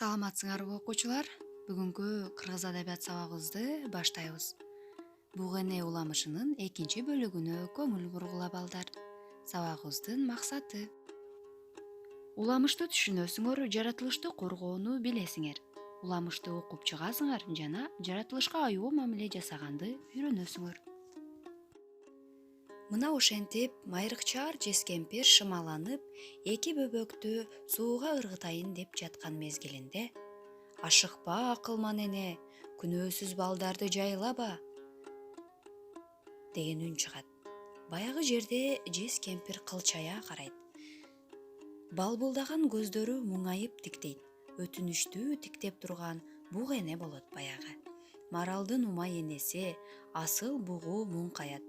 Саламатсыңарбы окуучулар? Бүгүнкү кыргыз адабият сабагыбызды баштайбыз. Буг эне уламышынын экинчи бөлүгүнө көңүл бургула балдар. Сабагыбыздын максаты: уламышты түшүнөсүңөр, жаратылышты коргоону билесиңер. Уламышты окуп чыгасыңар жана жаратылышка аюу мамиле жасаганды үйрөнөсүңөр. Мына ошентип майрыкчаар жескемпир шымаланып, эки бөбөктү сууга ыргытайын деп жаткан мезгилинде: ашыкпа акылман эне, күнөөсүз балдарды жайлаба деген үн чыгат. Баягы жерде жескемпир кылчая карайт. Балбылдаган көздөрү муңайып тиктейт. Өтүнүштүү тиктеп турган буг эне болот баягы. Маралдын умай энеси, асыл бугу муңкаят.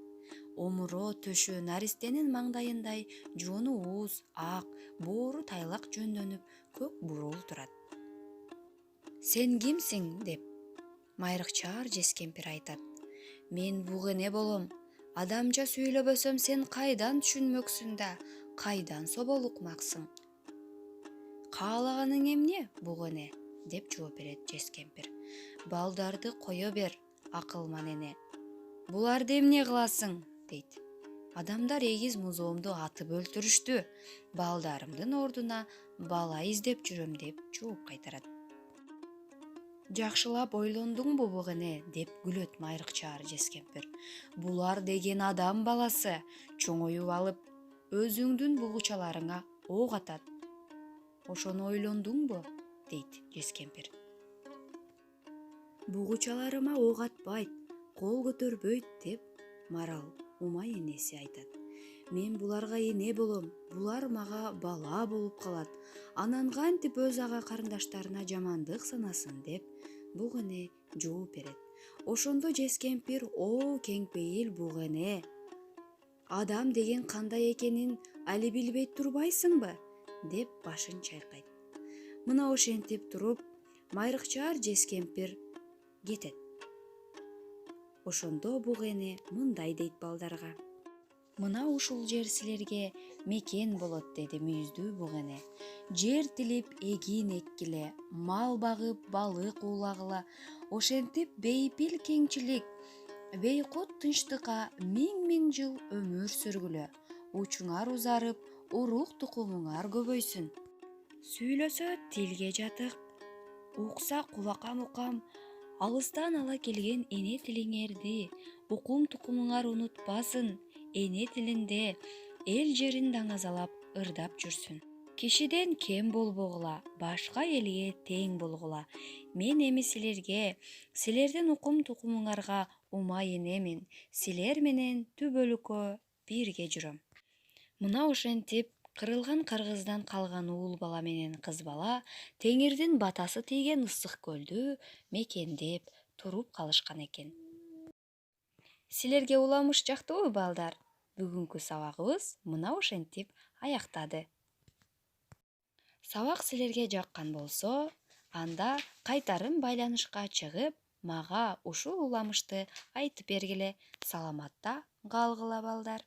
Омуро төшү наристенин маңдайындай жууну ууз, ак, боору тайлак жөндөнүп, көк бурул турат. Сен кимсиң деп майрыкчаар жескемпир айтат. Мен буг эне болом. Адамча сүйлөбөсөм сен кайдан түшүнмөксүң да, кайдан собол укмаксың? Каалаганың эмне, буг эне? Деп жооп берет жескемпир. Балдарды кое бер, акылман эне. Буларды эмне кыласың? Дейт. Адамдар эгиз музоомду атып өлтүрүштү. Балдарымдын ордуна бала издеп жүрөм деп жооп кайтарат. Жакшылап ойлондуңбу буг эне? Деп күлөт майрыкчаар жескемпир. Булар деген адам баласы, чоңоюп алып, өзүңдүн бугучаларыңа ок атат. Ошону ойлондуңбу? Дейт жескемпир. Бугучаларыма ок атпайт, кол көтөрбөйт деп марал умай энеси айтат. Мен буларга эне болом, булар мага бала болуп калат. Анан кантип өз ага карындаштарына жамандык санасын деп буг эне жооп берет. Ошондо жескемпир: "О, кеңпейил буг эне, адам деген кандай экенин али билбей турбайсыңбы?" деп башын чайкайт. Мына ошентип туруп, майрыкчаар жескемпир кетет. Ошондо буг эне мындай дейт балдарга: "Мына ушул жер силерге мекен болот", деди мүйүздүү буг эне. "Жер тилип эгин эккиле, мал багып, балык уулагыла, ошентип бейпил кеңчилик, бейкут тынчтыкка миң жыл өмүр сүргүлө. Учуңар узарып, урук тукумуңар көбөйсүн. Сүйлөсө тилге жатык, укса кулакам укам, алыстан ала келген эне тилиңерди укум тукумуңар унутпасын, эне тилинде эл жерин даңазалап ырдап жүрсүн. Кишиден кем болбогула, башка элге тең болгула. Мен эми силерге, силердин укум тукумуңарга умай энемин, силер менен түбөлүккө бирге жүрөм." Мына ошентип кырылган кыргыздан калган уул бала менен кыз бала Теңирдин батасы тийген ысык көлдү мекендеп туруп калышкан экен. Силерге уламыш жактыбы, балдар? Бүгүнкү сабагыбыз мына ошентип аяктады. Сабак силерге жаккан болсо, анда кайтарым байланышка чыгып, мага ушул уламышты айтып бергиле. Саламатта калгыла, балдар.